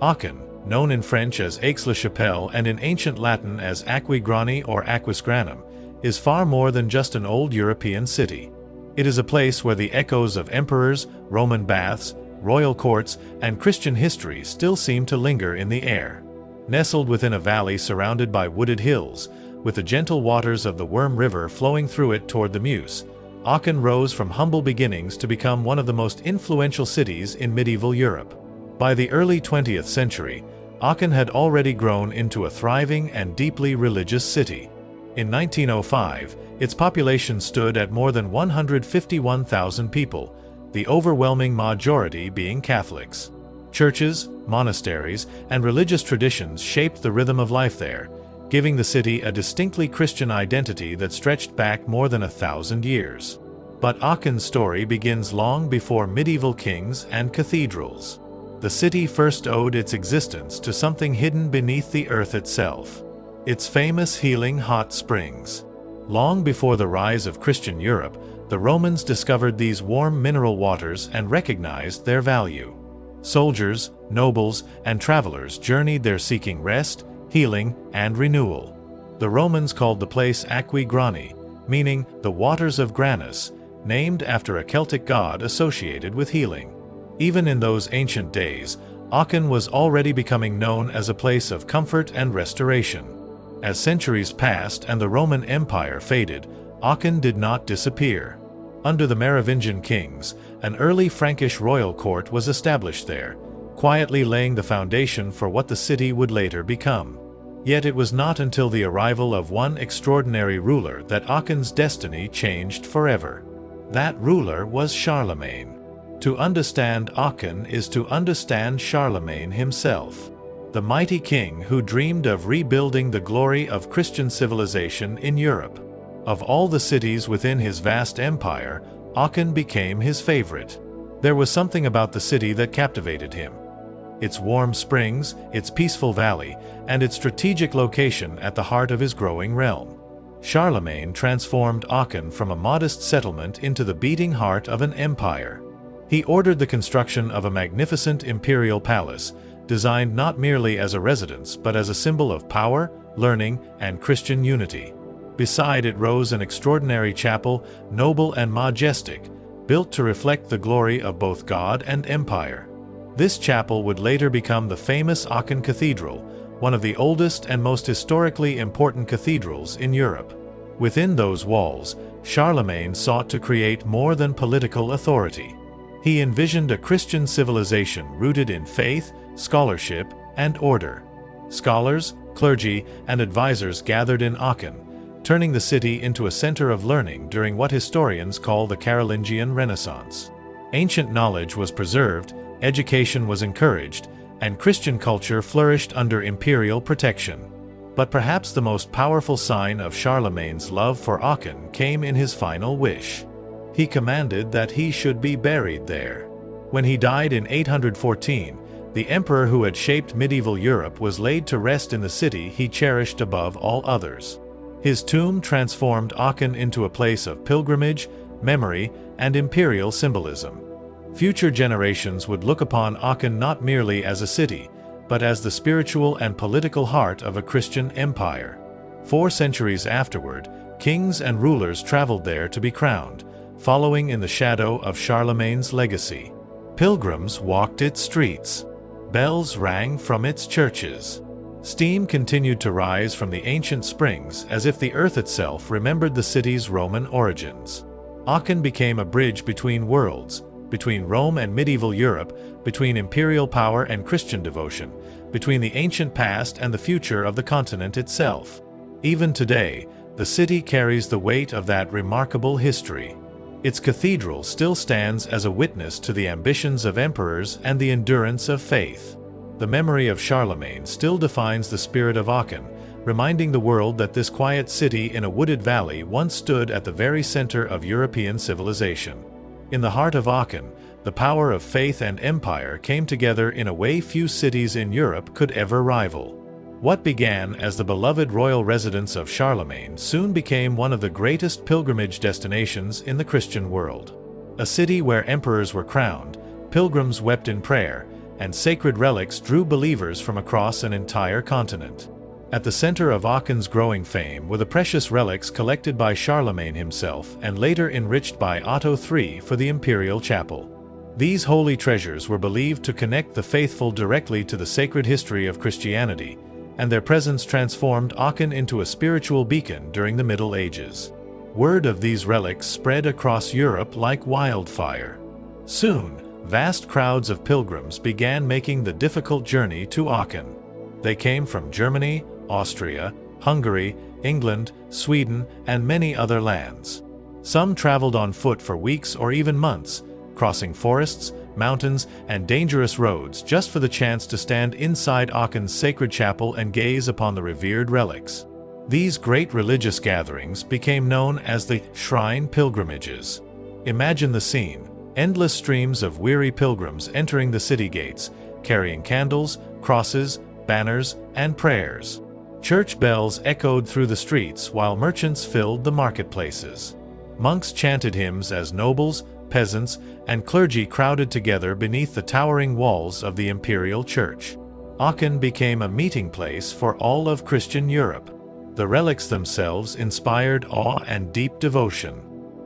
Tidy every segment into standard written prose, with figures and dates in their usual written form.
Aachen, known in French as Aix-la-Chapelle and in ancient Latin as Aquae Grani or Aquis Granum, is far more than just an old European city. It is a place where the echoes of emperors, Roman baths, royal courts, and Christian history still seem to linger in the air. Nestled within a valley surrounded by wooded hills, with the gentle waters of the Worm River flowing through it toward the Meuse, Aachen rose from humble beginnings to become one of the most influential cities in medieval Europe. By the early 20th century, Aachen had already grown into a thriving and deeply religious city. In 1905, its population stood at more than 151,000 people, the overwhelming majority being Catholics. Churches, monasteries, and religious traditions shaped the rhythm of life there, giving the city a distinctly Christian identity that stretched back more than 1,000 years. But Aachen's story begins long before medieval kings and cathedrals. The city first owed its existence to something hidden beneath the earth itself: its famous healing hot springs. Long before the rise of Christian Europe, the Romans discovered these warm mineral waters and recognized their value. Soldiers, nobles, and travelers journeyed there seeking rest, healing, and renewal. The Romans called the place Aquae Grani, meaning the waters of Granus, named after a Celtic god associated with healing. Even in those ancient days, Aachen was already becoming known as a place of comfort and restoration. As centuries passed and the Roman Empire faded, Aachen did not disappear. Under the Merovingian kings, an early Frankish royal court was established there, quietly laying the foundation for what the city would later become. Yet it was not until the arrival of one extraordinary ruler that Aachen's destiny changed forever. That ruler was Charlemagne. To understand Aachen is to understand Charlemagne himself, the mighty king who dreamed of rebuilding the glory of Christian civilization in Europe. Of all the cities within his vast empire, Aachen became his favorite. There was something about the city that captivated him. Its warm springs, its peaceful valley, and its strategic location at the heart of his growing realm. Charlemagne transformed Aachen from a modest settlement into the beating heart of an empire. He ordered the construction of a magnificent imperial palace, designed not merely as a residence but as a symbol of power, learning, and Christian unity. Beside it rose an extraordinary chapel, noble and majestic, built to reflect the glory of both God and empire. This chapel would later become the famous Aachen Cathedral, one of the oldest and most historically important cathedrals in Europe. Within those walls, Charlemagne sought to create more than political authority. He envisioned a Christian civilization rooted in faith, scholarship, and order. Scholars, clergy, and advisors gathered in Aachen, turning the city into a center of learning during what historians call the Carolingian Renaissance. Ancient knowledge was preserved, education was encouraged, and Christian culture flourished under imperial protection. But perhaps the most powerful sign of Charlemagne's love for Aachen came in his final wish. He commanded that he should be buried there. When he died in 814, the emperor who had shaped medieval Europe was laid to rest in the city he cherished above all others. His tomb transformed Aachen into a place of pilgrimage, memory, and imperial symbolism. Future generations would look upon Aachen not merely as a city, but as the spiritual and political heart of a Christian empire. 4 centuries afterward, kings and rulers traveled there to be crowned, following in the shadow of Charlemagne's legacy. Pilgrims walked its streets. Bells rang from its churches. Steam continued to rise from the ancient springs as if the earth itself remembered the city's Roman origins. Aachen became a bridge between worlds, between Rome and medieval Europe, between imperial power and Christian devotion, between the ancient past and the future of the continent itself. Even today, the city carries the weight of that remarkable history. Its cathedral still stands as a witness to the ambitions of emperors and the endurance of faith. The memory of Charlemagne still defines the spirit of Aachen, reminding the world that this quiet city in a wooded valley once stood at the very center of European civilization. In the heart of Aachen, the power of faith and empire came together in a way few cities in Europe could ever rival. What began as the beloved royal residence of Charlemagne soon became one of the greatest pilgrimage destinations in the Christian world. A city where emperors were crowned, pilgrims wept in prayer, and sacred relics drew believers from across an entire continent. At the center of Aachen's growing fame were the precious relics collected by Charlemagne himself and later enriched by Otto III for the imperial chapel. These holy treasures were believed to connect the faithful directly to the sacred history of Christianity, and their presence transformed Aachen into a spiritual beacon during the Middle Ages. Word of these relics spread across Europe like wildfire. Soon, vast crowds of pilgrims began making the difficult journey to Aachen. They came from Germany, Austria, Hungary, England, Sweden, and many other lands. Some traveled on foot for weeks or even months, crossing forests, mountains, and dangerous roads just for the chance to stand inside Aachen's sacred chapel and gaze upon the revered relics. These great religious gatherings became known as the shrine pilgrimages. Imagine the scene: endless streams of weary pilgrims entering the city gates, carrying candles, crosses, banners, and prayers. Church bells echoed through the streets while merchants filled the marketplaces. Monks chanted hymns as nobles, peasants, and clergy crowded together beneath the towering walls of the imperial church. Aachen became a meeting place for all of Christian Europe. The relics themselves inspired awe and deep devotion.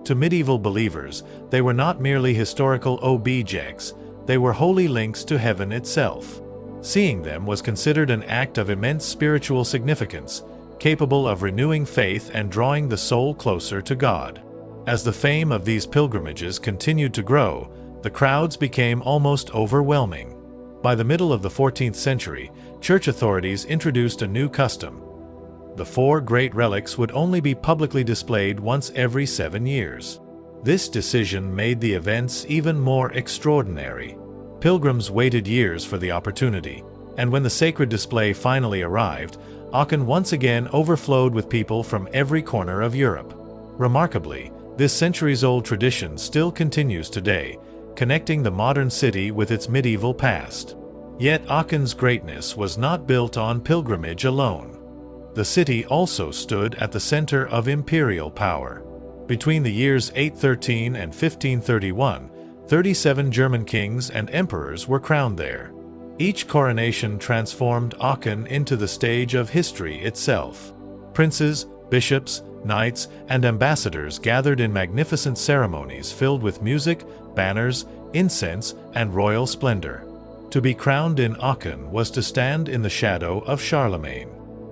To medieval believers, they were not merely historical objects, they were holy links to heaven itself. Seeing them was considered an act of immense spiritual significance, capable of renewing faith and drawing the soul closer to God. As the fame of these pilgrimages continued to grow, the crowds became almost overwhelming. By the middle of the 14th century, church authorities introduced a new custom. The 4 great relics would only be publicly displayed once every 7 years. This decision made the events even more extraordinary. Pilgrims waited years for the opportunity, and when the sacred display finally arrived, Aachen once again overflowed with people from every corner of Europe. Remarkably, this centuries-old tradition still continues today, connecting the modern city with its medieval past. Yet Aachen's greatness was not built on pilgrimage alone. The city also stood at the center of imperial power. Between the years 813 and 1531, 37 German kings and emperors were crowned there. Each coronation transformed Aachen into the stage of history itself. Princes, bishops, knights, and ambassadors gathered in magnificent ceremonies filled with music, banners, incense, and royal splendor. To be crowned in Aachen was to stand in the shadow of Charlemagne.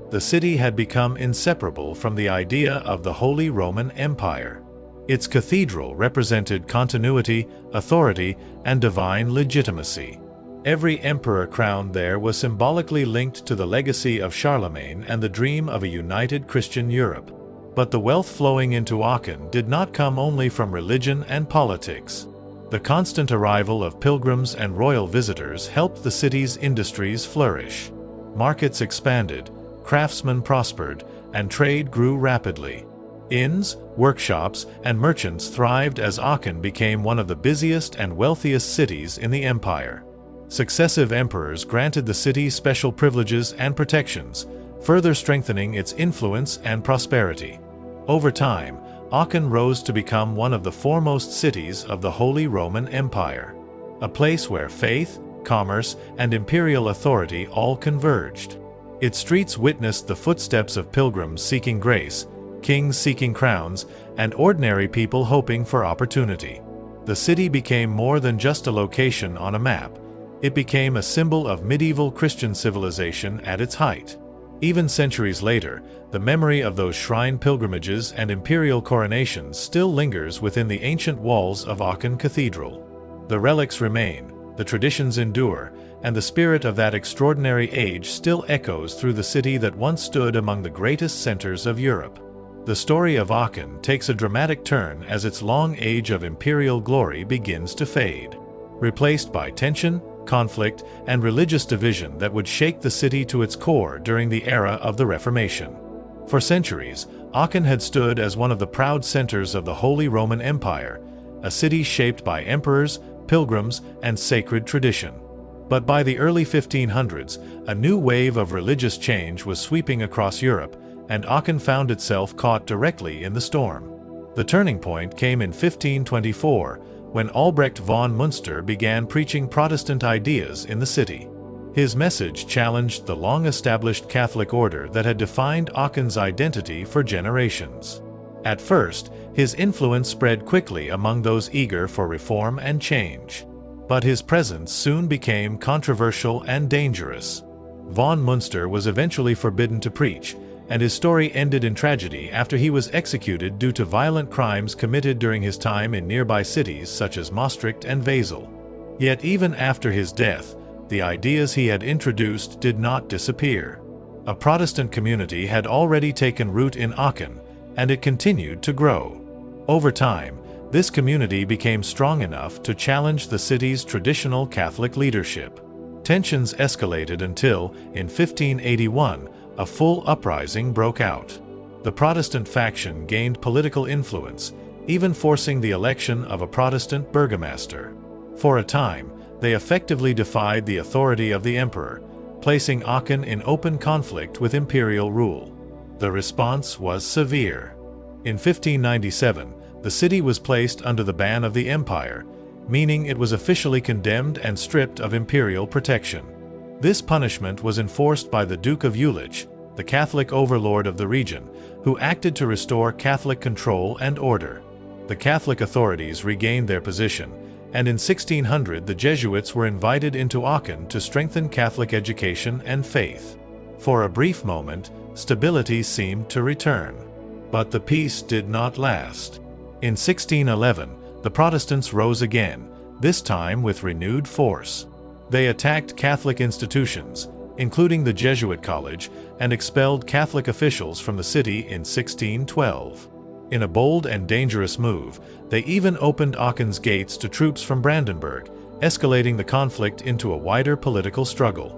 The city had become inseparable from the idea of the Holy Roman Empire. Its cathedral represented continuity, authority, and divine legitimacy. Every emperor crowned there was symbolically linked to the legacy of Charlemagne and the dream of a united Christian Europe. But the wealth flowing into Aachen did not come only from religion and politics. The constant arrival of pilgrims and royal visitors helped the city's industries flourish. Markets expanded, craftsmen prospered, and trade grew rapidly. Inns, workshops, and merchants thrived as Aachen became one of the busiest and wealthiest cities in the empire. Successive emperors granted the city special privileges and protections, further strengthening its influence and prosperity. Over time, Aachen rose to become one of the foremost cities of the Holy Roman Empire, a place where faith, commerce, and imperial authority all converged. Its streets witnessed the footsteps of pilgrims seeking grace, kings seeking crowns, and ordinary people hoping for opportunity. The city became more than just a location on a map. It became a symbol of medieval Christian civilization at its height. Even centuries later, the memory of those shrine pilgrimages and imperial coronations still lingers within the ancient walls of Aachen Cathedral. The relics remain, the traditions endure, and the spirit of that extraordinary age still echoes through the city that once stood among the greatest centers of Europe. The story of Aachen takes a dramatic turn as its long age of imperial glory begins to fade, replaced by tension, conflict, and religious division that would shake the city to its core during the era of the Reformation. For centuries, Aachen had stood as one of the proud centers of the Holy Roman Empire, a city shaped by emperors, pilgrims, and sacred tradition. But by the early 1500s, a new wave of religious change was sweeping across Europe, and Aachen found itself caught directly in the storm. The turning point came in 1524, when Albrecht von Münster began preaching Protestant ideas in the city. His message challenged the long-established Catholic order that had defined Aachen's identity for generations. At first, his influence spread quickly among those eager for reform and change. But his presence soon became controversial and dangerous. Von Münster was eventually forbidden to preach, and his story ended in tragedy after he was executed due to violent crimes committed during his time in nearby cities such as Maastricht and Basel. Yet even after his death, the ideas he had introduced did not disappear. A Protestant community had already taken root in Aachen, and it continued to grow. Over time, this community became strong enough to challenge the city's traditional Catholic leadership. Tensions escalated until, in 1581, a full uprising broke out. The Protestant faction gained political influence, even forcing the election of a Protestant burgomaster. For a time, they effectively defied the authority of the emperor, placing Aachen in open conflict with imperial rule. The response was severe. In 1597, the city was placed under the ban of the empire, meaning it was officially condemned and stripped of imperial protection. This punishment was enforced by the Duke of Jülich, the Catholic overlord of the region, who acted to restore Catholic control and order. The Catholic authorities regained their position, and in 1600 the Jesuits were invited into Aachen to strengthen Catholic education and faith. For a brief moment, stability seemed to return. But the peace did not last. In 1611, the Protestants rose again, this time with renewed force. They attacked Catholic institutions, including the Jesuit College, and expelled Catholic officials from the city in 1612. In a bold and dangerous move, they even opened Aachen's gates to troops from Brandenburg, escalating the conflict into a wider political struggle.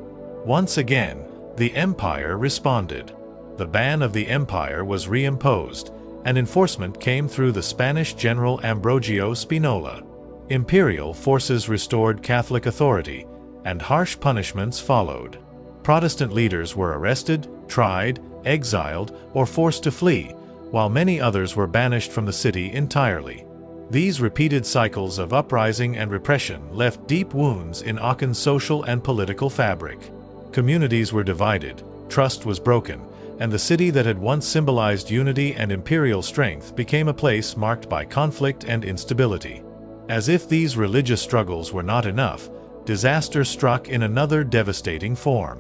Once again, the empire responded. The ban of the empire was reimposed, and enforcement came through the Spanish general Ambrogio Spinola. Imperial forces restored Catholic authority, and harsh punishments followed. Protestant leaders were arrested, tried, exiled, or forced to flee, while many others were banished from the city entirely. These repeated cycles of uprising and repression left deep wounds in Aachen's social and political fabric. Communities were divided, trust was broken, and the city that had once symbolized unity and imperial strength became a place marked by conflict and instability. As if these religious struggles were not enough, disaster struck in another devastating form.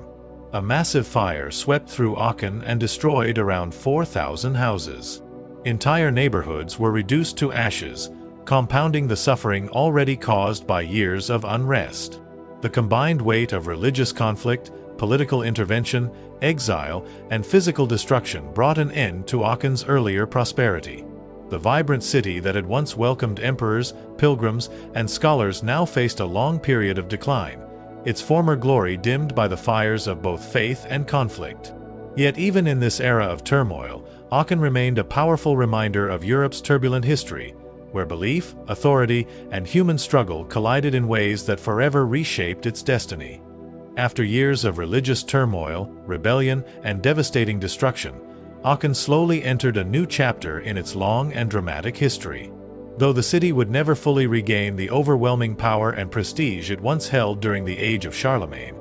A massive fire swept through Aachen and destroyed around 4,000 houses. Entire neighborhoods were reduced to ashes, compounding the suffering already caused by years of unrest. The combined weight of religious conflict, political intervention, exile, and physical destruction brought an end to Aachen's earlier prosperity. The vibrant city that had once welcomed emperors, pilgrims, and scholars now faced a long period of decline, its former glory dimmed by the fires of both faith and conflict. Yet even in this era of turmoil, Aachen remained a powerful reminder of Europe's turbulent history, where belief, authority, and human struggle collided in ways that forever reshaped its destiny. After years of religious turmoil, rebellion, and devastating destruction, Aachen slowly entered a new chapter in its long and dramatic history. Though the city would never fully regain the overwhelming power and prestige it once held during the age of Charlemagne,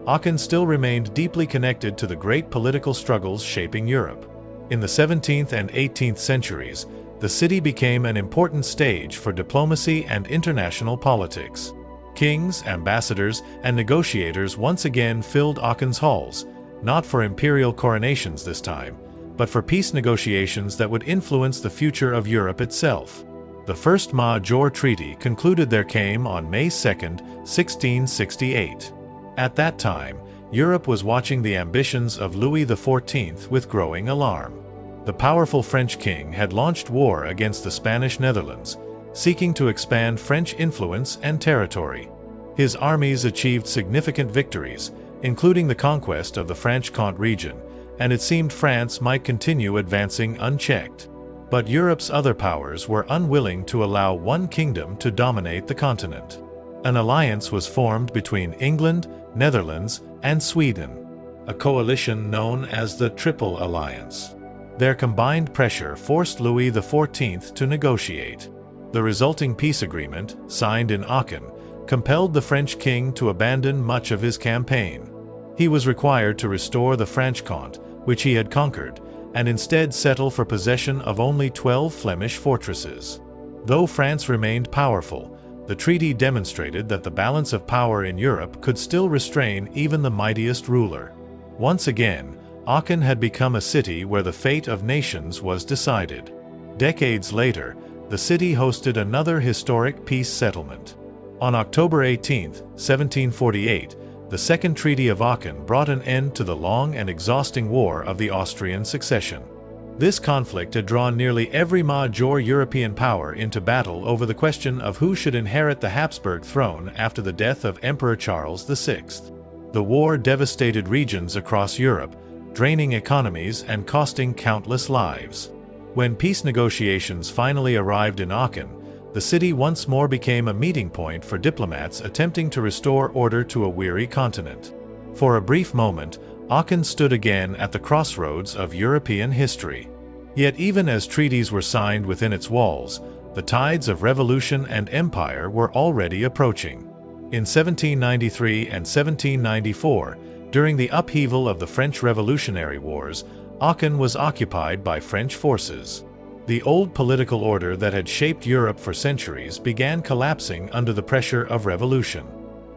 Aachen still remained deeply connected to the great political struggles shaping Europe. In the 17th and 18th centuries, the city became an important stage for diplomacy and international politics. Kings, ambassadors, and negotiators once again filled Aachen's halls, not for imperial coronations this time, but for peace negotiations that would influence the future of Europe itself. The First Major Treaty concluded there came on May 2, 1668. At that time, Europe was watching the ambitions of Louis XIV with growing alarm. The powerful French king had launched war against the Spanish Netherlands, seeking to expand French influence and territory. His armies achieved significant victories, including the conquest of the Franche-Comté region, and it seemed France might continue advancing unchecked. But Europe's other powers were unwilling to allow one kingdom to dominate the continent. An alliance was formed between England, Netherlands, and Sweden, a coalition known as the Triple Alliance. Their combined pressure forced Louis XIV to negotiate. The resulting peace agreement, signed in Aachen, compelled the French king to abandon much of his campaign. He was required to restore the Franche-Comté, which he had conquered, and instead settle for possession of only 12 Flemish fortresses. Though France remained powerful, the treaty demonstrated that the balance of power in Europe could still restrain even the mightiest ruler. Once again, Aachen had become a city where the fate of nations was decided. Decades later, the city hosted another historic peace settlement. On October 18, 1748, the Second Treaty of Aachen brought an end to the long and exhausting War of the Austrian Succession. This conflict had drawn nearly every major European power into battle over the question of who should inherit the Habsburg throne after the death of Emperor Charles VI. The war devastated regions across Europe, draining economies and costing countless lives. When peace negotiations finally arrived in Aachen, the city once more became a meeting point for diplomats attempting to restore order to a weary continent. For a brief moment, Aachen stood again at the crossroads of European history. Yet even as treaties were signed within its walls, the tides of revolution and empire were already approaching. In 1793 and 1794, during the upheaval of the French Revolutionary Wars, Aachen was occupied by French forces. The old political order that had shaped Europe for centuries began collapsing under the pressure of revolution.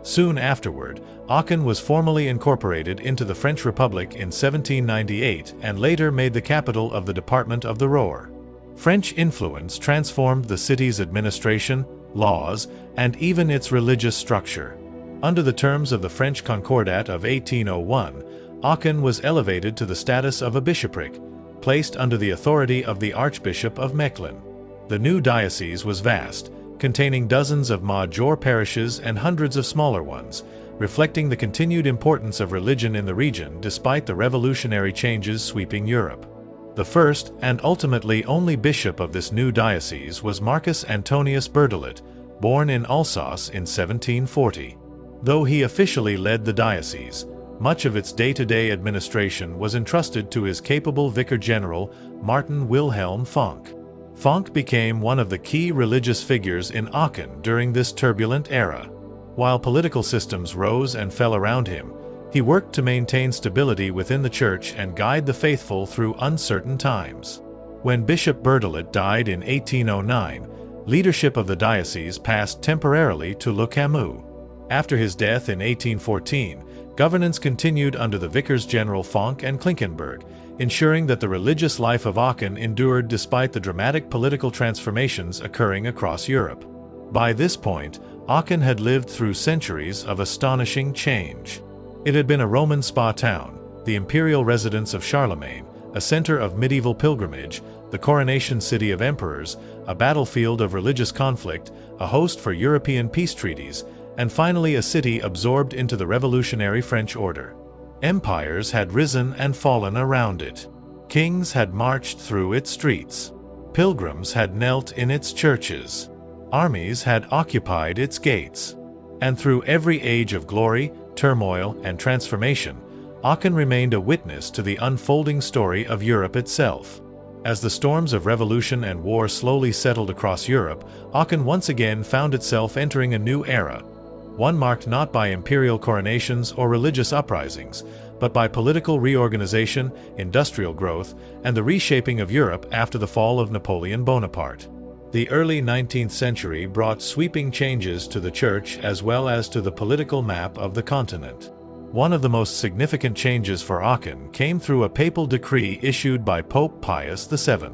Soon afterward, Aachen was formally incorporated into the French Republic in 1798 and later made the capital of the Department of the Ruhr. French influence transformed the city's administration, laws, and even its religious structure. Under the terms of the French Concordat of 1801, Aachen was elevated to the status of a bishopric, placed under the authority of the Archbishop of Mechlin. The new diocese was vast, containing dozens of major parishes and hundreds of smaller ones, reflecting the continued importance of religion in the region despite the revolutionary changes sweeping Europe. The first and ultimately only bishop of this new diocese was Marcus Antonius Berthollet, born in Alsace in 1740. Though he officially led the diocese, much of its day-to-day administration was entrusted to his capable vicar general, Martin Wilhelm Fonck. Fonck became one of the key religious figures in Aachen during this turbulent era. While political systems rose and fell around him, he worked to maintain stability within the church and guide the faithful through uncertain times. When Bishop Berthollet died in 1809, leadership of the diocese passed temporarily to Le Camus. After his death in 1814, governance continued under the vicars general Fonck and Klinkenberg, ensuring that the religious life of Aachen endured despite the dramatic political transformations occurring across Europe. By this point, Aachen had lived through centuries of astonishing change. It had been a Roman spa town, the imperial residence of Charlemagne, a center of medieval pilgrimage, the coronation city of emperors, a battlefield of religious conflict, a host for European peace treaties, and finally a city absorbed into the revolutionary French order. Empires had risen and fallen around it. Kings had marched through its streets. Pilgrims had knelt in its churches. Armies had occupied its gates. And through every age of glory, turmoil, and transformation, Aachen remained a witness to the unfolding story of Europe itself. As the storms of revolution and war slowly settled across Europe, Aachen once again found itself entering a new era, one marked not by imperial coronations or religious uprisings, but by political reorganization, industrial growth, and the reshaping of Europe after the fall of Napoleon Bonaparte. The early 19th century brought sweeping changes to the church as well as to the political map of the continent. One of the most significant changes for Aachen came through a papal decree issued by Pope Pius VII.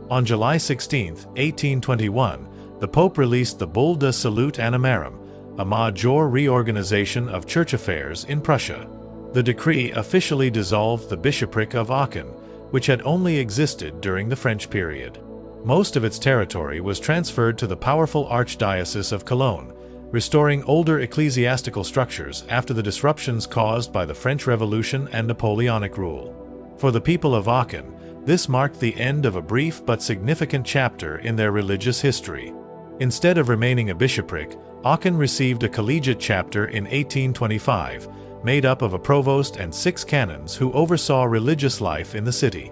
On July 16, 1821, the Pope released the Bull de Salute Animarum, a major reorganization of church affairs in Prussia. The decree officially dissolved the bishopric of Aachen, which had only existed during the French period. Most of its territory was transferred to the powerful Archdiocese of Cologne, restoring older ecclesiastical structures after the disruptions caused by the French Revolution and Napoleonic rule. For the people of Aachen, this marked the end of a brief but significant chapter in their religious history. Instead of remaining a bishopric, Aachen received a collegiate chapter in 1825, made up of a provost and 6 canons who oversaw religious life in the city.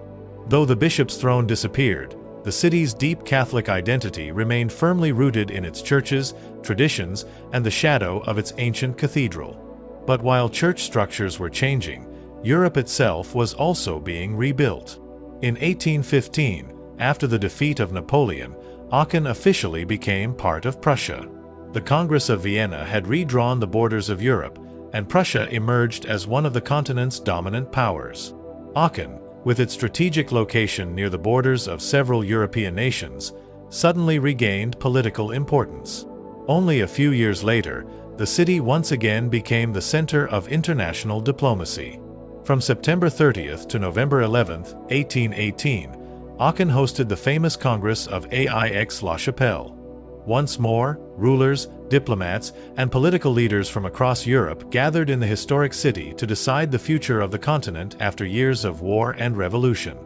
Though the bishop's throne disappeared, The city's deep Catholic identity remained firmly rooted in its churches, traditions, and the shadow of its ancient cathedral. But while church structures were changing, Europe itself was also being rebuilt. In 1815, after the defeat of Napoleon, Aachen officially became part of Prussia. The Congress of Vienna had redrawn the borders of Europe, and Prussia emerged as one of the continent's dominant powers. Aachen, with its strategic location near the borders of several European nations, suddenly regained political importance. Only a few years later, the city once again became the center of international diplomacy. From September 30th to November 11th, 1818, Aachen hosted the famous Congress of Aix-la-Chapelle. Once more, rulers, diplomats, and political leaders from across Europe gathered in the historic city to decide the future of the continent after years of war and revolution.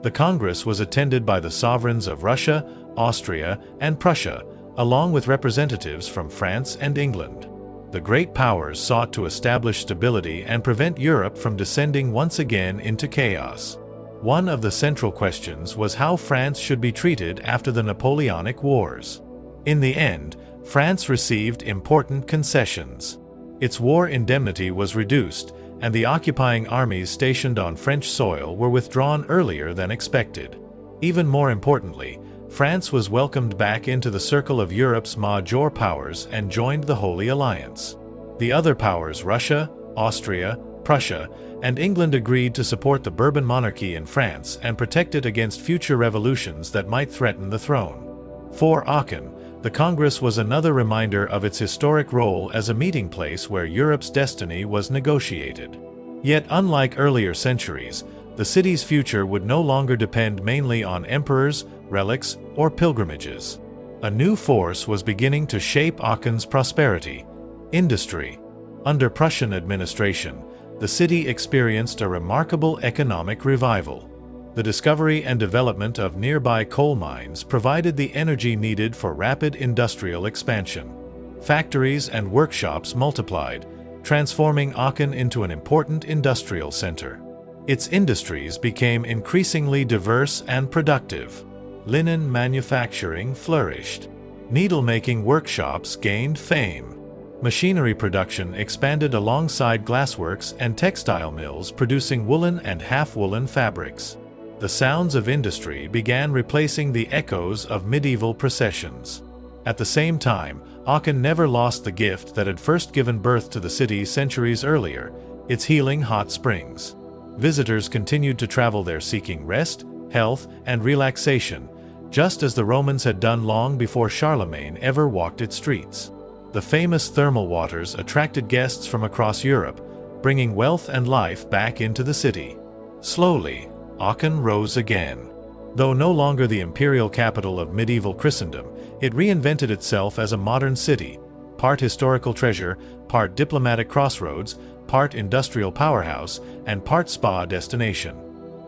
The Congress was attended by the sovereigns of Russia, Austria, and Prussia, along with representatives from France and England. The great powers sought to establish stability and prevent Europe from descending once again into chaos. One of the central questions was how France should be treated after the Napoleonic Wars. In the end, France received important concessions. Its war indemnity was reduced, and the occupying armies stationed on French soil were withdrawn earlier than expected. Even more importantly, France was welcomed back into the circle of Europe's major powers and joined the Holy Alliance. The other powers, Russia, Austria, Prussia, and England, agreed to support the Bourbon monarchy in France and protect it against future revolutions that might threaten the throne. For Aachen, the Congress was another reminder of its historic role as a meeting place where Europe's destiny was negotiated. Yet, unlike earlier centuries, the city's future would no longer depend mainly on emperors, relics, or pilgrimages. A new force was beginning to shape Aachen's prosperity: industry. Under Prussian administration, the city experienced a remarkable economic revival. The discovery and development of nearby coal mines provided the energy needed for rapid industrial expansion. Factories and workshops multiplied, transforming Aachen into an important industrial center. Its industries became increasingly diverse and productive. Linen manufacturing flourished. Needle-making workshops gained fame. Machinery production expanded alongside glassworks and textile mills producing woolen and half-woolen fabrics. The sounds of industry began replacing the echoes of medieval processions. At the same time, Aachen never lost the gift that had first given birth to the city centuries earlier: its healing hot springs. Visitors continued to travel there seeking rest, health, and relaxation, just as the Romans had done long before Charlemagne ever walked its streets. The famous thermal waters attracted guests from across Europe, bringing wealth and life back into the city. Slowly, Aachen rose again. Though no longer the imperial capital of medieval Christendom, it reinvented itself as a modern city, part historical treasure, part diplomatic crossroads, part industrial powerhouse, and part spa destination.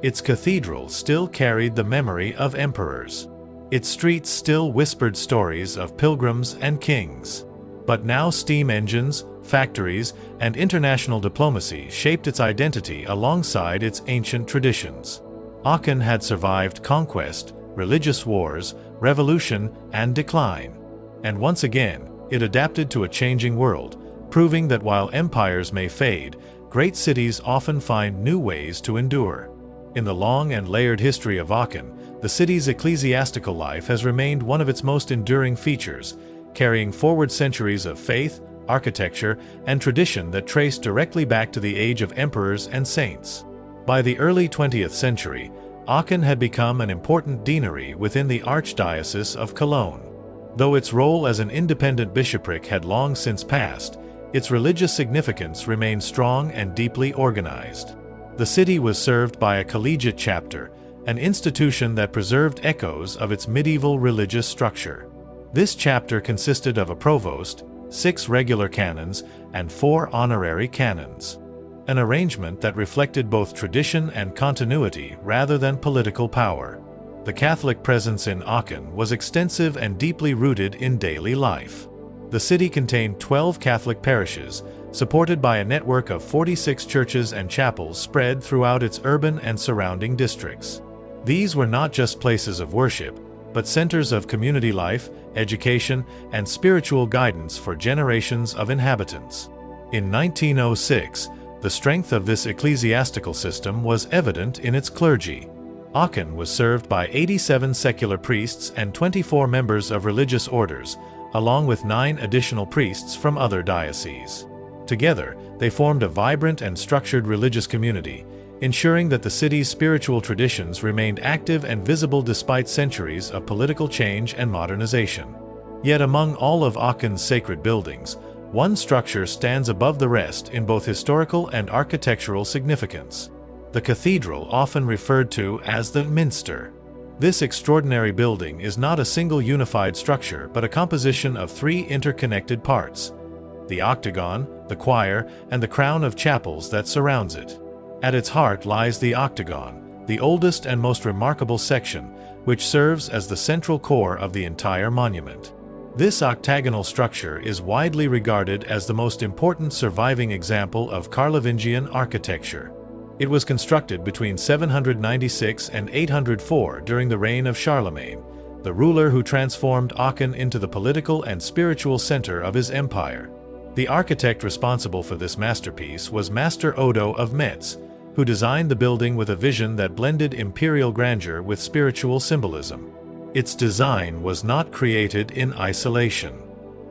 Its cathedral still carried the memory of emperors. Its streets still whispered stories of pilgrims and kings. But now steam engines, factories, and international diplomacy shaped its identity alongside its ancient traditions. Aachen had survived conquest, religious wars, revolution, and decline. And once again, it adapted to a changing world, proving that while empires may fade, great cities often find new ways to endure. In the long and layered history of Aachen, the city's ecclesiastical life has remained one of its most enduring features, carrying forward centuries of faith, architecture, and tradition that trace directly back to the age of emperors and saints. By the early 20th century, Aachen had become an important deanery within the Archdiocese of Cologne. Though its role as an independent bishopric had long since passed, its religious significance remained strong and deeply organized. The city was served by a collegiate chapter, an institution that preserved echoes of its medieval religious structure. This chapter consisted of a provost, 6 regular canons, and 4 honorary canons. An arrangement that reflected both tradition and continuity rather than political power. The Catholic presence in Aachen was extensive and deeply rooted in daily life. The city contained 12 Catholic parishes, supported by a network of 46 churches and chapels spread throughout its urban and surrounding districts. These were not just places of worship, but centers of community life, education, and spiritual guidance for generations of inhabitants. In 1906, the strength of this ecclesiastical system was evident in its clergy. Aachen was served by 87 secular priests and 24 members of religious orders, along with 9 additional priests from other dioceses. Together, they formed a vibrant and structured religious community, ensuring that the city's spiritual traditions remained active and visible despite centuries of political change and modernization. Yet among all of Aachen's sacred buildings, one structure stands above the rest in both historical and architectural significance. The cathedral, often referred to as the Minster. This extraordinary building is not a single unified structure but a composition of 3 interconnected parts: the octagon, the choir, and the crown of chapels that surrounds it. At its heart lies the octagon, the oldest and most remarkable section, which serves as the central core of the entire monument. This octagonal structure is widely regarded as the most important surviving example of Carlovingian architecture. It was constructed between 796 and 804 during the reign of Charlemagne, the ruler who transformed Aachen into the political and spiritual center of his empire. The architect responsible for this masterpiece was Master Odo of Metz, who designed the building with a vision that blended imperial grandeur with spiritual symbolism. Its design was not created in isolation.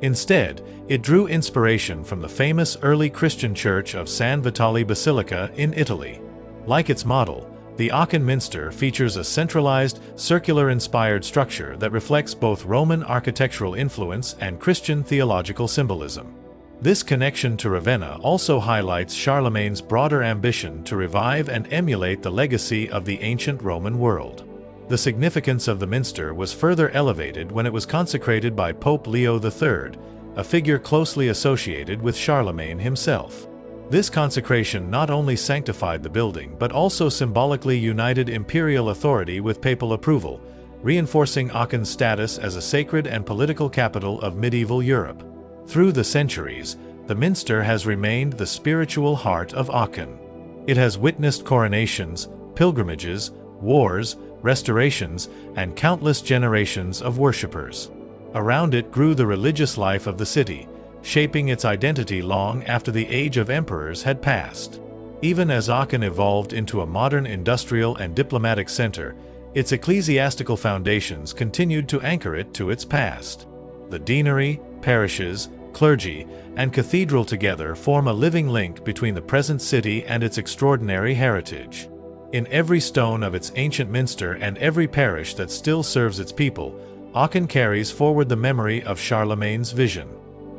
Instead, it drew inspiration from the famous early Christian church of San Vitale Basilica in Italy. Like its model, the Aachen Minster features a centralized, circular-inspired structure that reflects both Roman architectural influence and Christian theological symbolism. This connection to Ravenna also highlights Charlemagne's broader ambition to revive and emulate the legacy of the ancient Roman world. The significance of the Minster was further elevated when it was consecrated by Pope Leo III, a figure closely associated with Charlemagne himself. This consecration not only sanctified the building but also symbolically united imperial authority with papal approval, reinforcing Aachen's status as a sacred and political capital of medieval Europe. Through the centuries, the Minster has remained the spiritual heart of Aachen. It has witnessed coronations, pilgrimages, wars, restorations, and countless generations of worshippers. Around it grew the religious life of the city, shaping its identity long after the age of emperors had passed. Even as Aachen evolved into a modern industrial and diplomatic center, its ecclesiastical foundations continued to anchor it to its past. The deanery, parishes, clergy, and cathedral together form a living link between the present city and its extraordinary heritage. In every stone of its ancient minster and every parish that still serves its people, Aachen carries forward the memory of Charlemagne's vision.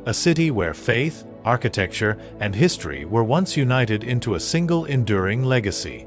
A city where faith, architecture, and history were once united into a single enduring legacy.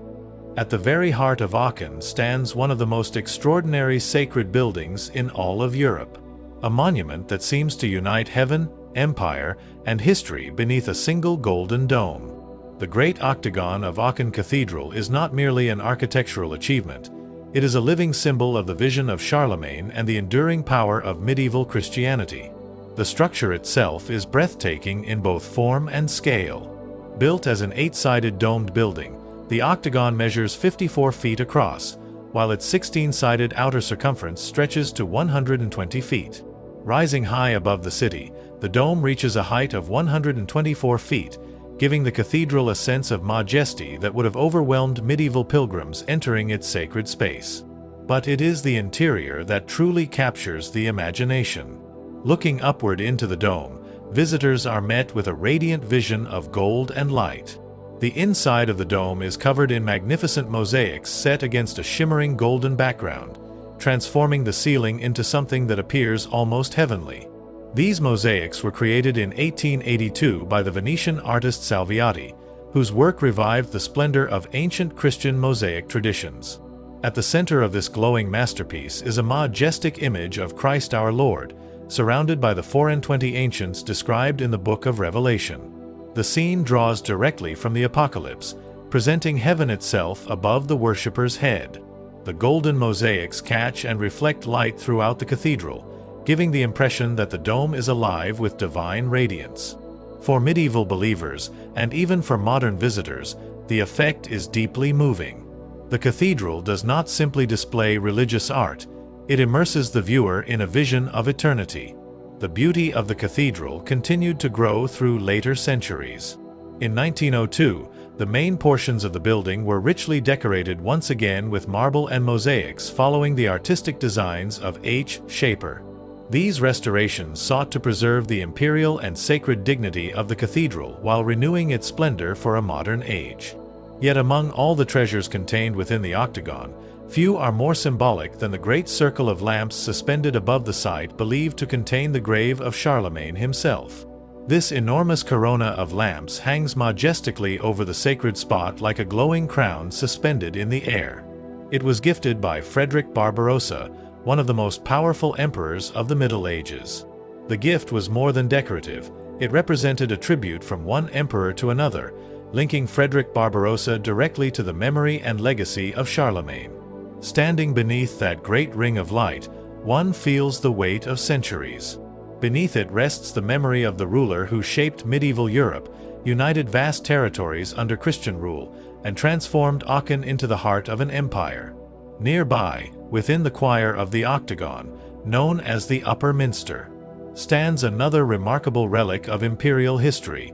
At the very heart of Aachen stands one of the most extraordinary sacred buildings in all of Europe. A monument that seems to unite heaven, empire, and history beneath a single golden dome. The Great Octagon of Aachen Cathedral is not merely an architectural achievement, it is a living symbol of the vision of Charlemagne and the enduring power of medieval Christianity. The structure itself is breathtaking in both form and scale. Built as an 8-sided domed building, the octagon measures 54 feet across, while its 16-sided outer circumference stretches to 120 feet. Rising high above the city, the dome reaches a height of 124 feet, giving the cathedral a sense of majesty that would have overwhelmed medieval pilgrims entering its sacred space. But it is the interior that truly captures the imagination. Looking upward into the dome, visitors are met with a radiant vision of gold and light. The inside of the dome is covered in magnificent mosaics set against a shimmering golden background, transforming the ceiling into something that appears almost heavenly. These mosaics were created in 1882 by the Venetian artist Salviati, whose work revived the splendor of ancient Christian mosaic traditions. At the center of this glowing masterpiece is a majestic image of Christ our Lord, surrounded by the 24 ancients described in the Book of Revelation. The scene draws directly from the Apocalypse, presenting heaven itself above the worshipper's head. The golden mosaics catch and reflect light throughout the cathedral, giving the impression that the dome is alive with divine radiance. For medieval believers, and even for modern visitors, the effect is deeply moving. The cathedral does not simply display religious art, it immerses the viewer in a vision of eternity. The beauty of the cathedral continued to grow through later centuries. In 1902, the main portions of the building were richly decorated once again with marble and mosaics following the artistic designs of H. Schaper. These restorations sought to preserve the imperial and sacred dignity of the cathedral while renewing its splendor for a modern age. Yet among all the treasures contained within the octagon, few are more symbolic than the great circle of lamps suspended above the site believed to contain the grave of Charlemagne himself. This enormous corona of lamps hangs majestically over the sacred spot like a glowing crown suspended in the air. It was gifted by Frederick Barbarossa, one of the most powerful emperors of the Middle Ages. The gift was more than decorative, it represented a tribute from one emperor to another, linking Frederick Barbarossa directly to the memory and legacy of Charlemagne. Standing beneath that great ring of light, one feels the weight of centuries. Beneath it rests the memory of the ruler who shaped medieval Europe, united vast territories under Christian rule, and transformed Aachen into the heart of an empire. Nearby, within the choir of the octagon, known as the Upper Minster, stands another remarkable relic of imperial history,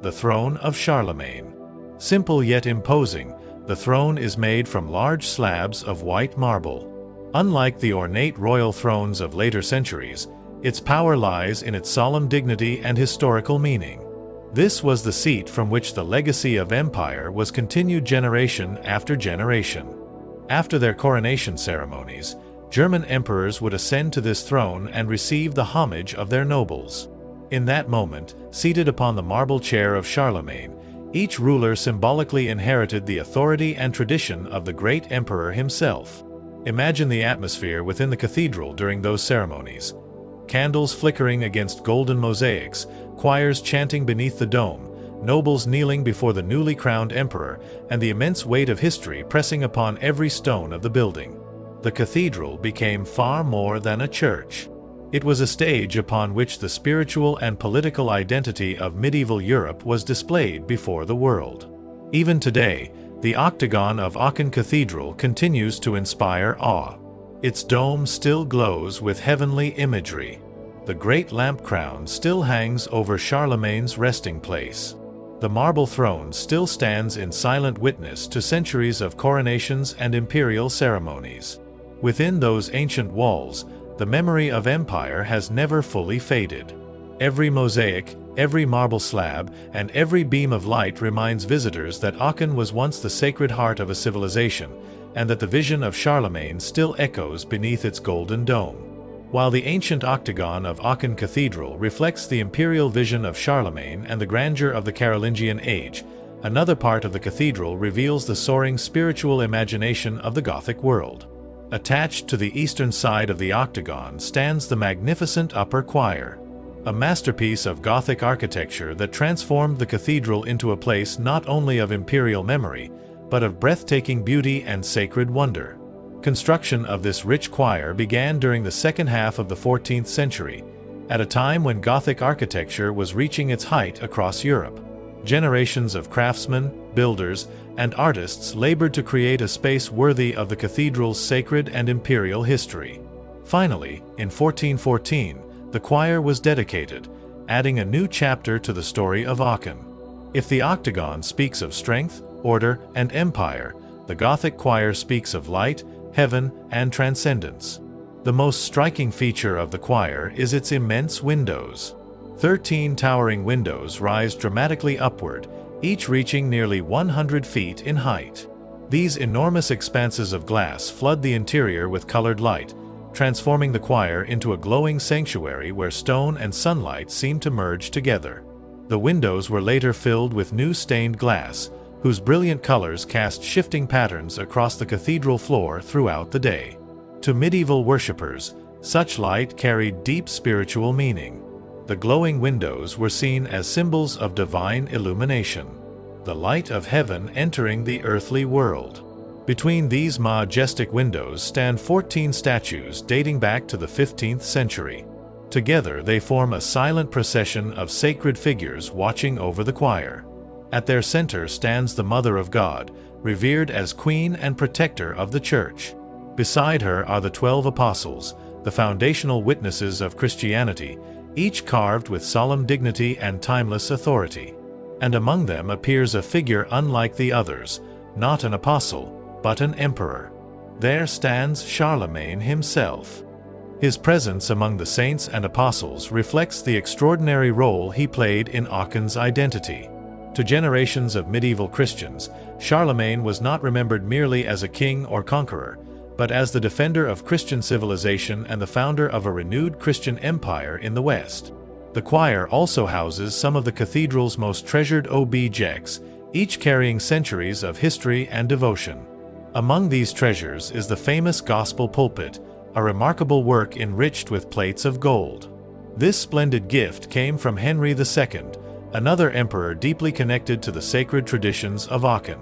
the throne of Charlemagne. Simple yet imposing, the throne is made from large slabs of white marble. Unlike the ornate royal thrones of later centuries, its power lies in its solemn dignity and historical meaning. This was the seat from which the legacy of empire was continued generation after generation. After their coronation ceremonies, German emperors would ascend to this throne and receive the homage of their nobles. In that moment, seated upon the marble chair of Charlemagne, each ruler symbolically inherited the authority and tradition of the great emperor himself. Imagine the atmosphere within the cathedral during those ceremonies. Candles flickering against golden mosaics, choirs chanting beneath the dome, nobles kneeling before the newly crowned emperor, and the immense weight of history pressing upon every stone of the building. The cathedral became far more than a church. It was a stage upon which the spiritual and political identity of medieval Europe was displayed before the world. Even today, the octagon of Aachen Cathedral continues to inspire awe. Its dome still glows with heavenly imagery. The great lamp crown still hangs over Charlemagne's resting place. The marble throne still stands in silent witness to centuries of coronations and imperial ceremonies. Within those ancient walls, the memory of empire has never fully faded. Every mosaic, every marble slab, and every beam of light reminds visitors that Aachen was once the sacred heart of a civilization, and that the vision of Charlemagne still echoes beneath its golden dome. While the ancient octagon of Aachen Cathedral reflects the imperial vision of Charlemagne and the grandeur of the Carolingian age, another part of the cathedral reveals the soaring spiritual imagination of the Gothic world. Attached to the eastern side of the octagon stands the magnificent upper choir, a masterpiece of Gothic architecture that transformed the cathedral into a place not only of imperial memory, but of breathtaking beauty and sacred wonder. Construction of this rich choir began during the second half of the 14th century, at a time when Gothic architecture was reaching its height across Europe. Generations of craftsmen, builders, and artists labored to create a space worthy of the cathedral's sacred and imperial history. Finally, in 1414, the choir was dedicated, adding a new chapter to the story of Aachen. If the octagon speaks of strength, order, and empire, the Gothic choir speaks of light, heaven, and transcendence. The most striking feature of the choir is its immense windows. 13 towering windows rise dramatically upward, each reaching nearly 100 feet in height. These enormous expanses of glass flood the interior with colored light, transforming the choir into a glowing sanctuary where stone and sunlight seem to merge together. The windows were later filled with new stained glass, whose brilliant colors cast shifting patterns across the cathedral floor throughout the day. To medieval worshippers, such light carried deep spiritual meaning. The glowing windows were seen as symbols of divine illumination, the light of heaven entering the earthly world. Between these majestic windows stand 14 statues dating back to the 15th century. Together they form a silent procession of sacred figures watching over the choir. At their center stands the Mother of God, revered as Queen and Protector of the Church. Beside her are the 12 Apostles, the foundational witnesses of Christianity, each carved with solemn dignity and timeless authority. And among them appears a figure unlike the others, not an apostle, but an emperor. There stands Charlemagne himself. His presence among the saints and apostles reflects the extraordinary role he played in Aachen's identity. To generations of medieval Christians, Charlemagne was not remembered merely as a king or conqueror, but as the defender of Christian civilization and the founder of a renewed Christian empire in the West. The choir also houses some of the cathedral's most treasured objects, each carrying centuries of history and devotion. Among these treasures is the famous gospel pulpit, a remarkable work enriched with plates of gold. This splendid gift came from Henry II, another emperor deeply connected to the sacred traditions of Aachen.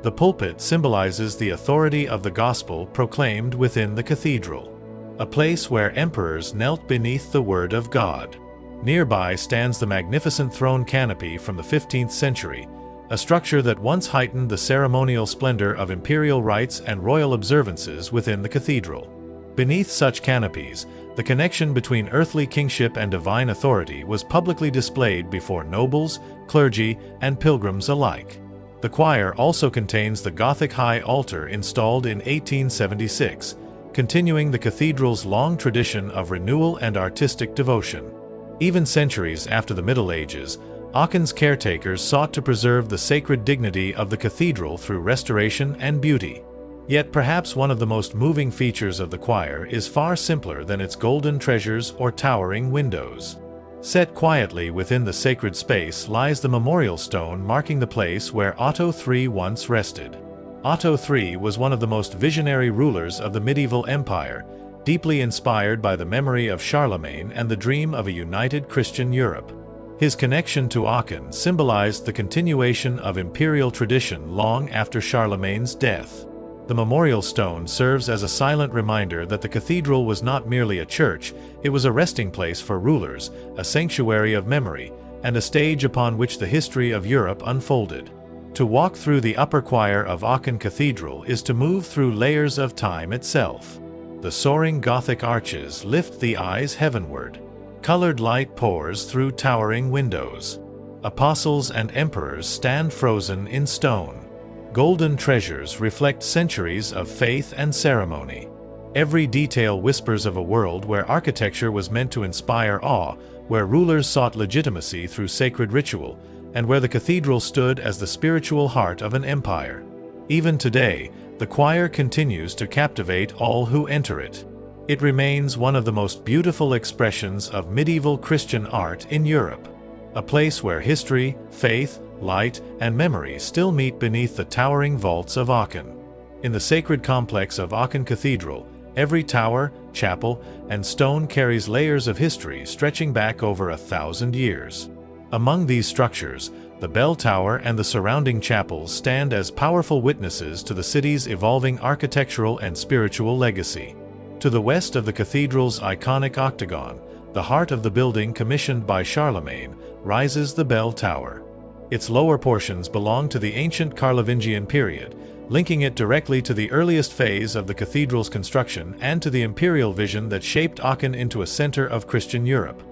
The pulpit symbolizes the authority of the gospel proclaimed within the cathedral, a place where emperors knelt beneath the word of God. Nearby stands the magnificent throne canopy from the 15th century, a structure that once heightened the ceremonial splendor of imperial rites and royal observances within the cathedral. Beneath such canopies, the connection between earthly kingship and divine authority was publicly displayed before nobles, clergy, and pilgrims alike. The choir also contains the Gothic high altar installed in 1876, continuing the cathedral's long tradition of renewal and artistic devotion. Even centuries after the Middle Ages, Aachen's caretakers sought to preserve the sacred dignity of the cathedral through restoration and beauty. Yet perhaps one of the most moving features of the choir is far simpler than its golden treasures or towering windows. Set quietly within the sacred space lies the memorial stone marking the place where Otto III once rested. Otto III was one of the most visionary rulers of the medieval empire, deeply inspired by the memory of Charlemagne and the dream of a united Christian Europe. His connection to Aachen symbolized the continuation of imperial tradition long after Charlemagne's death. The memorial stone serves as a silent reminder that the cathedral was not merely a church, it was a resting place for rulers, a sanctuary of memory, and a stage upon which the history of Europe unfolded. To walk through the upper choir of Aachen Cathedral is to move through layers of time itself. The soaring Gothic arches lift the eyes heavenward. Colored light pours through towering windows. Apostles and emperors stand frozen in stone. Golden treasures reflect centuries of faith and ceremony. Every detail whispers of a world where architecture was meant to inspire awe, where rulers sought legitimacy through sacred ritual, and where the cathedral stood as the spiritual heart of an empire. Even today, the choir continues to captivate all who enter it. It remains one of the most beautiful expressions of medieval Christian art in Europe, a place where history, faith, light, and memory still meet beneath the towering vaults of Aachen. In the sacred complex of Aachen Cathedral, every tower, chapel, and stone carries layers of history stretching back over 1,000 years. Among these structures, the bell tower and the surrounding chapels stand as powerful witnesses to the city's evolving architectural and spiritual legacy. To the west of the cathedral's iconic octagon, the heart of the building commissioned by Charlemagne, rises the bell tower. Its lower portions belong to the ancient Carlovingian period, linking it directly to the earliest phase of the cathedral's construction and to the imperial vision that shaped Aachen into a center of Christian Europe.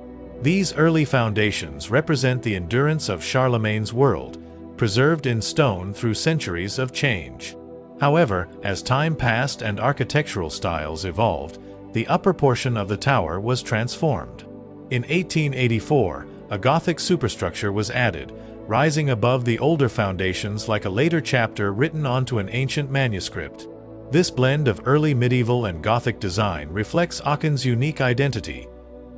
These early foundations represent the endurance of Charlemagne's world, preserved in stone through centuries of change. However, as time passed and architectural styles evolved, the upper portion of the tower was transformed. In 1884, a Gothic superstructure was added, rising above the older foundations like a later chapter written onto an ancient manuscript. This blend of early medieval and Gothic design reflects Aachen's unique identity,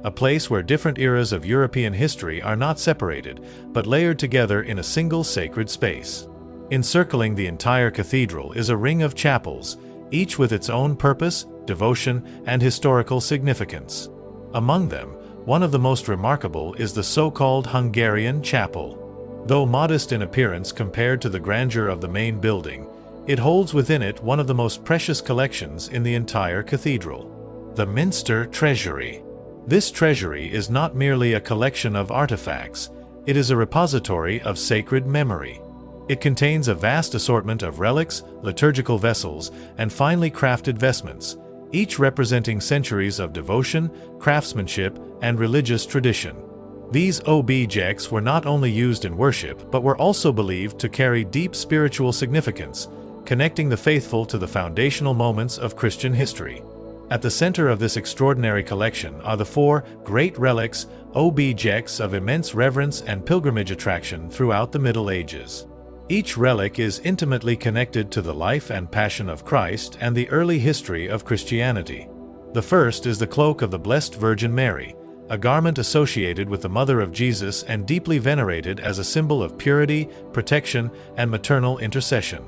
a place where different eras of European history are not separated, but layered together in a single sacred space. Encircling the entire cathedral is a ring of chapels, each with its own purpose, devotion, and historical significance. Among them, one of the most remarkable is the so-called Hungarian Chapel. Though modest in appearance compared to the grandeur of the main building, it holds within it one of the most precious collections in the entire cathedral, the Minster Treasury. This treasury is not merely a collection of artifacts, It is a repository of sacred memory. It contains a vast assortment of relics, liturgical vessels, and finely crafted vestments, each representing centuries of devotion, craftsmanship, and religious tradition. These objects were not only used in worship but were also believed to carry deep spiritual significance, connecting the faithful to the foundational moments of Christian history. At the center of this extraordinary collection are the four great relics, objects of immense reverence and pilgrimage attraction throughout the Middle Ages. Each relic is intimately connected to the life and passion of Christ and the early history of Christianity. The first is the cloak of the Blessed Virgin Mary, a garment associated with the Mother of Jesus and deeply venerated as a symbol of purity, protection, and maternal intercession.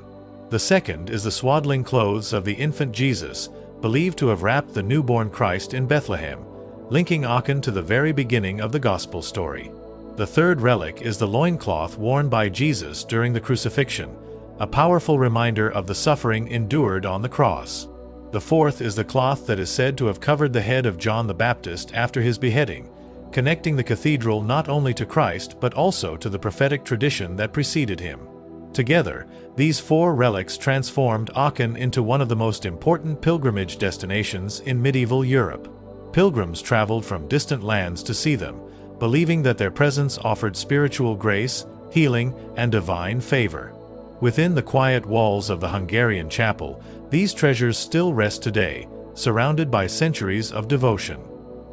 The second is the swaddling clothes of the infant Jesus, believed to have wrapped the newborn Christ in Bethlehem, linking Aachen to the very beginning of the Gospel story. The third relic is the loincloth worn by Jesus during the crucifixion, a powerful reminder of the suffering endured on the cross. The fourth is the cloth that is said to have covered the head of John the Baptist after his beheading, connecting the cathedral not only to Christ but also to the prophetic tradition that preceded him. Together, these four relics transformed Aachen into one of the most important pilgrimage destinations in medieval Europe. Pilgrims traveled from distant lands to see them, believing that their presence offered spiritual grace, healing, and divine favor. Within the quiet walls of the Hungarian chapel, these treasures still rest today, surrounded by centuries of devotion.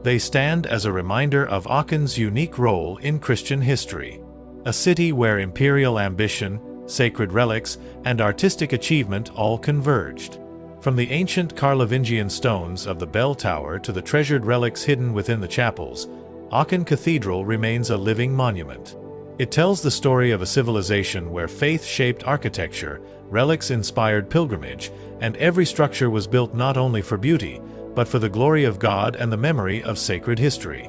They stand as a reminder of Aachen's unique role in Christian history, a city where imperial ambition, sacred relics, and artistic achievement all converged. From the ancient Carlovingian stones of the bell tower to the treasured relics hidden within the chapels, Aachen Cathedral remains a living monument. It tells the story of a civilization where faith shaped architecture, relics inspired pilgrimage, and every structure was built not only for beauty, but for the glory of God and the memory of sacred history.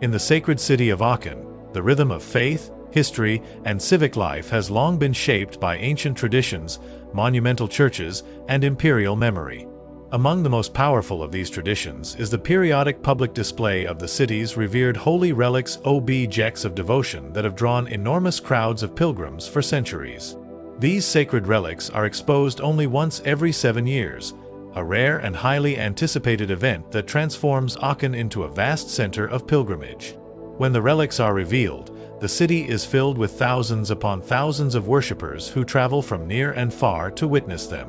In the sacred city of Aachen, the rhythm of faith, history, and civic life has long been shaped by ancient traditions, monumental churches, and imperial memory. Among the most powerful of these traditions is the periodic public display of the city's revered holy relics, objects of devotion that have drawn enormous crowds of pilgrims for centuries. These sacred relics are exposed only once every 7 years, a rare and highly anticipated event that transforms Aachen into a vast center of pilgrimage. When the relics are revealed, the city is filled with thousands upon thousands of worshippers who travel from near and far to witness them.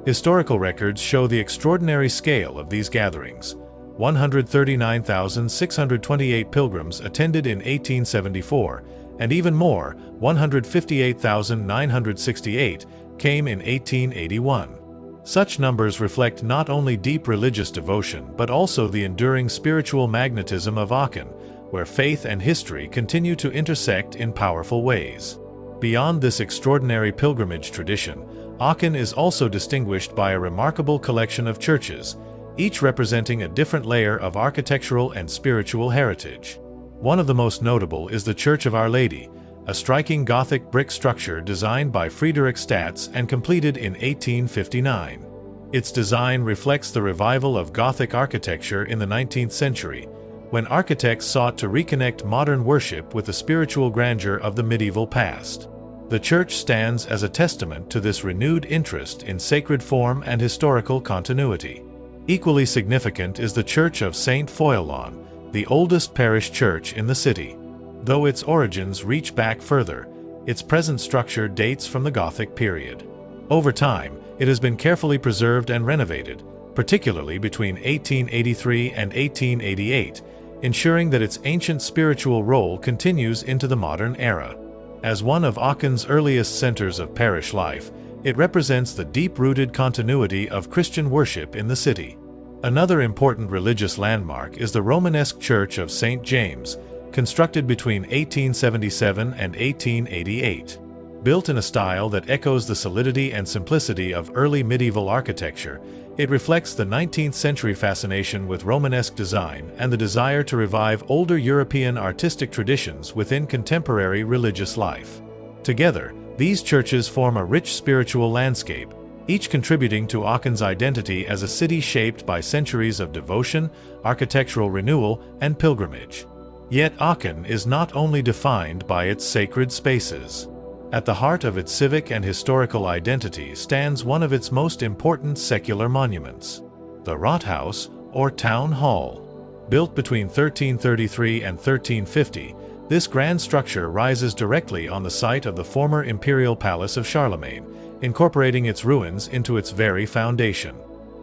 Historical records show the extraordinary scale of these gatherings. 139,628 pilgrims attended in 1874, and even more, 158,968, came in 1881. Such numbers reflect not only deep religious devotion but also the enduring spiritual magnetism of Aachen, where faith and history continue to intersect in powerful ways. Beyond this extraordinary pilgrimage tradition, Aachen is also distinguished by a remarkable collection of churches, each representing a different layer of architectural and spiritual heritage. One of the most notable is the Church of Our Lady, a striking Gothic brick structure designed by Friedrich Statz and completed in 1859. Its design reflects the revival of Gothic architecture in the 19th century, when architects sought to reconnect modern worship with the spiritual grandeur of the medieval past. The church stands as a testament to this renewed interest in sacred form and historical continuity. Equally significant is the Church of St. Foillon, the oldest parish church in the city. Though its origins reach back further, its present structure dates from the Gothic period. Over time, it has been carefully preserved and renovated, particularly between 1883 and 1888, ensuring that its ancient spiritual role continues into the modern era. As one of Aachen's earliest centers of parish life, it represents the deep-rooted continuity of Christian worship in the city. Another important religious landmark is the Romanesque Church of St. James, constructed between 1877 and 1888. Built in a style that echoes the solidity and simplicity of early medieval architecture, it reflects the 19th century fascination with Romanesque design and the desire to revive older European artistic traditions within contemporary religious life. Together, these churches form a rich spiritual landscape, each contributing to Aachen's identity as a city shaped by centuries of devotion, architectural renewal, and pilgrimage. Yet Aachen is not only defined by its sacred spaces. At the heart of its civic and historical identity stands one of its most important secular monuments, the Rathaus, or Town Hall. Built between 1333 and 1350, this grand structure rises directly on the site of the former imperial palace of Charlemagne, incorporating its ruins into its very foundation.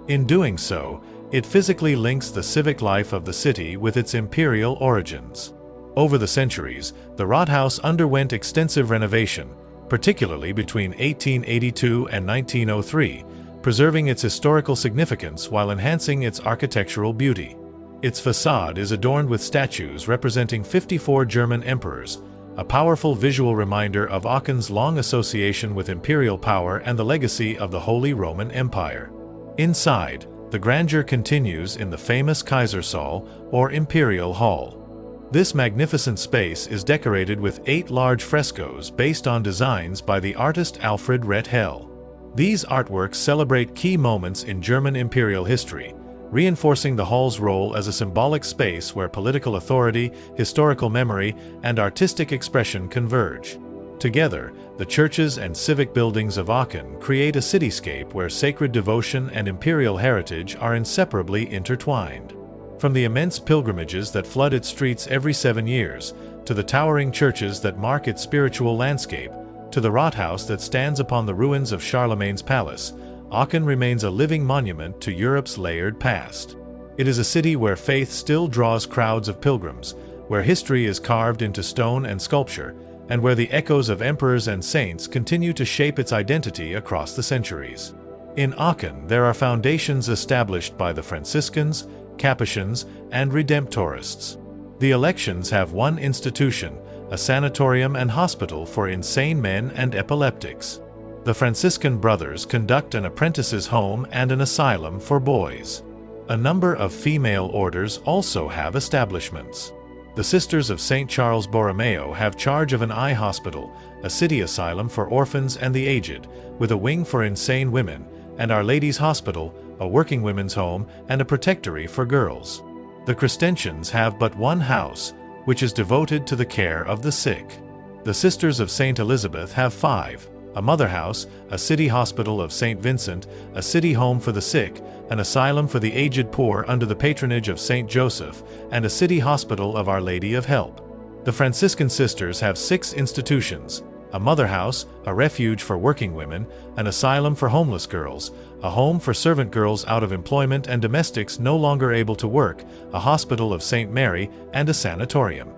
In doing so, it physically links the civic life of the city with its imperial origins. Over the centuries, the Rathaus underwent extensive renovation, particularly between 1882 and 1903, preserving its historical significance while enhancing its architectural beauty. Its facade is adorned with statues representing 54 German emperors, a powerful visual reminder of Aachen's long association with imperial power and the legacy of the Holy Roman Empire. Inside, the grandeur continues in the famous Kaisersaal, or Imperial Hall. This magnificent space is decorated with 8 large frescoes based on designs by the artist Alfred Rethel. These artworks celebrate key moments in German imperial history, reinforcing the hall's role as a symbolic space where political authority, historical memory, and artistic expression converge. Together, the churches and civic buildings of Aachen create a cityscape where sacred devotion and imperial heritage are inseparably intertwined. From the immense pilgrimages that flood its streets every 7 years, to the towering churches that mark its spiritual landscape, to the Rathaus that stands upon the ruins of Charlemagne's palace, Aachen remains a living monument to Europe's layered past. It is a city where faith still draws crowds of pilgrims, where history is carved into stone and sculpture, and where the echoes of emperors and saints continue to shape its identity across the centuries. In Aachen, there are foundations established by the Franciscans, Capuchins, and Redemptorists. The elections have one institution, a sanatorium and hospital for insane men and epileptics. The Franciscan Brothers conduct an apprentice's home and an asylum for boys. A number of female orders also have establishments. The Sisters of St. Charles Borromeo have charge of an eye hospital, a city asylum for orphans and the aged, with a wing for insane women, and Our Lady's Hospital, a working women's home, and a protectory for girls. The Christentions have but one house, which is devoted to the care of the sick. The Sisters of St. Elizabeth have 5, a mother house, a city hospital of St. Vincent, a city home for the sick, an asylum for the aged poor under the patronage of St. Joseph, and a city hospital of Our Lady of Help. The Franciscan Sisters have 6 institutions, a mother house, a refuge for working women, an asylum for homeless girls, a home for servant girls out of employment and domestics no longer able to work, a hospital of St. Mary, and a sanatorium.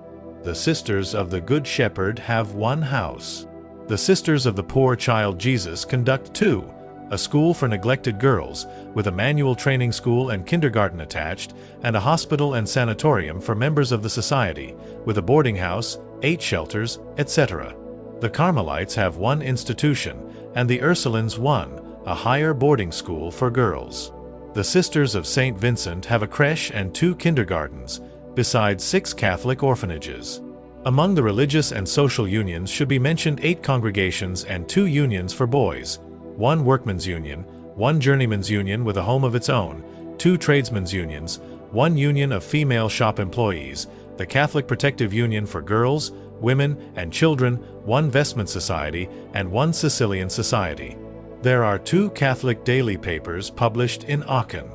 The Sisters of the Good Shepherd have 1 house. The Sisters of the Poor Child Jesus conduct 2, a school for neglected girls, with a manual training school and kindergarten attached, and a hospital and sanatorium for members of the society, with a boarding house, 8 shelters, etc. The Carmelites have 1 institution, and the Ursulines 1, a higher boarding school for girls. The Sisters of St. Vincent have a creche and 2 kindergartens, besides 6 Catholic orphanages. Among the religious and social unions should be mentioned 8 congregations and 2 unions for boys, 1 workmen's union, 1 journeyman's union with a home of its own, 2 tradesmen's unions, 1 union of female shop employees, the Catholic Protective Union for girls, women, and children, 1 vestment society, and 1 Sicilian society. There are 2 Catholic daily papers published in Aachen.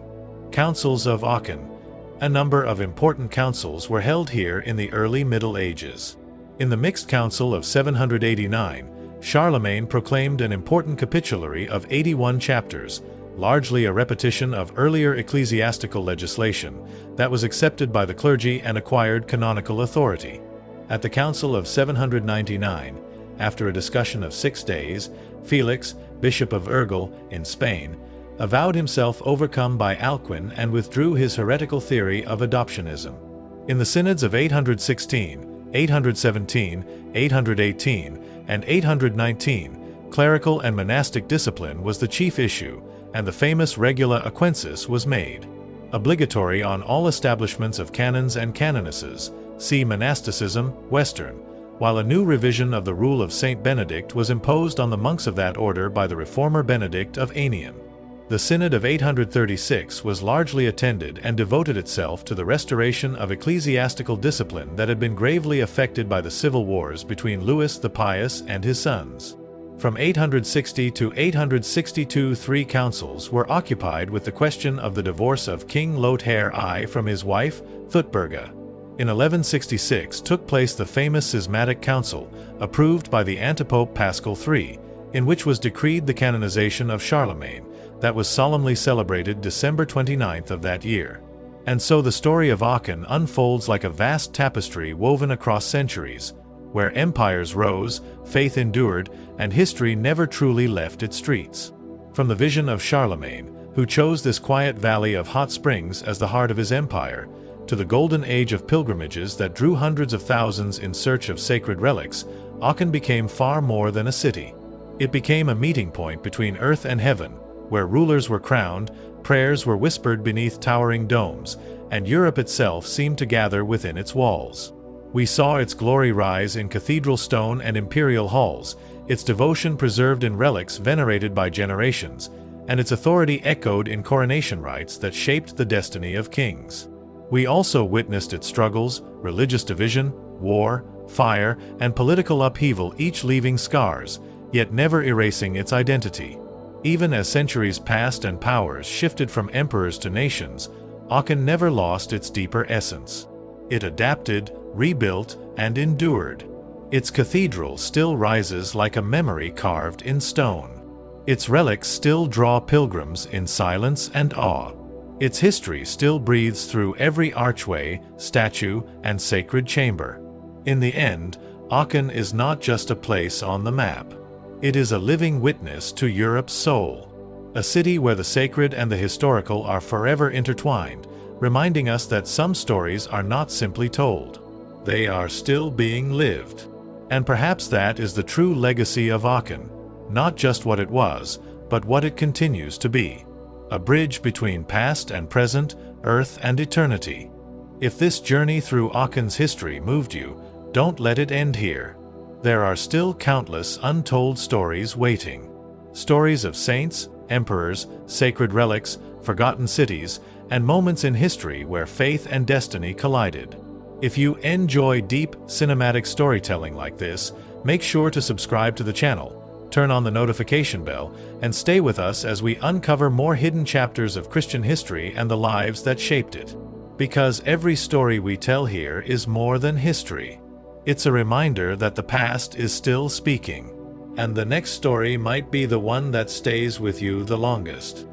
Councils of Aachen. A number of important councils were held here in the early Middle Ages. In the Mixed Council of 789, Charlemagne proclaimed an important capitulary of 81 chapters, largely a repetition of earlier ecclesiastical legislation that was accepted by the clergy and acquired canonical authority. At the Council of 799, after a discussion of 6 days, Felix, Bishop of Urgel in Spain, avowed himself overcome by Alcuin and withdrew his heretical theory of adoptionism. In the synods of 816, 817, 818, and 819, clerical and monastic discipline was the chief issue, and the famous Regula Equensis was made obligatory on all establishments of canons and canonesses, see monasticism, Western, while a new revision of the rule of Saint Benedict was imposed on the monks of that order by the reformer Benedict of Anian. The Synod of 836 was largely attended and devoted itself to the restoration of ecclesiastical discipline that had been gravely affected by the civil wars between Louis the Pious and his sons. From 860 to 862, 3 councils were occupied with the question of the divorce of King Lothair I from his wife, Thutberga. In 1166 took place the famous Schismatic Council, approved by the Antipope Paschal III, in which was decreed the canonization of Charlemagne, that was solemnly celebrated December 29th of that year. And so the story of Aachen unfolds like a vast tapestry woven across centuries, where empires rose, faith endured, and history never truly left its streets. From the vision of Charlemagne, who chose this quiet valley of hot springs as the heart of his empire, to the golden age of pilgrimages that drew hundreds of thousands in search of sacred relics, Aachen became far more than a city. It became a meeting point between earth and heaven, where rulers were crowned, prayers were whispered beneath towering domes, and Europe itself seemed to gather within its walls. We saw its glory rise in cathedral stone and imperial halls, its devotion preserved in relics venerated by generations, and its authority echoed in coronation rites that shaped the destiny of kings. We also witnessed its struggles, religious division, war, fire, and political upheaval, each leaving scars, yet never erasing its identity. Even as centuries passed and powers shifted from emperors to nations, Aachen never lost its deeper essence. It adapted, rebuilt, and endured. Its cathedral still rises like a memory carved in stone. Its relics still draw pilgrims in silence and awe. Its history still breathes through every archway, statue, and sacred chamber. In the end, Aachen is not just a place on the map. It is a living witness to Europe's soul. A city where the sacred and the historical are forever intertwined, reminding us that some stories are not simply told. They are still being lived. And perhaps that is the true legacy of Aachen, not just what it was, but what it continues to be. A bridge between past and present, earth and eternity. If this journey through Aachen's history moved you, don't let it end here. There are still countless untold stories waiting. Stories of saints, emperors, sacred relics, forgotten cities, and moments in history where faith and destiny collided. If you enjoy deep, cinematic storytelling like this, make sure to subscribe to the channel, turn on the notification bell, and stay with us as we uncover more hidden chapters of Christian history and the lives that shaped it. Because every story we tell here is more than history. It's a reminder that the past is still speaking, and the next story might be the one that stays with you the longest.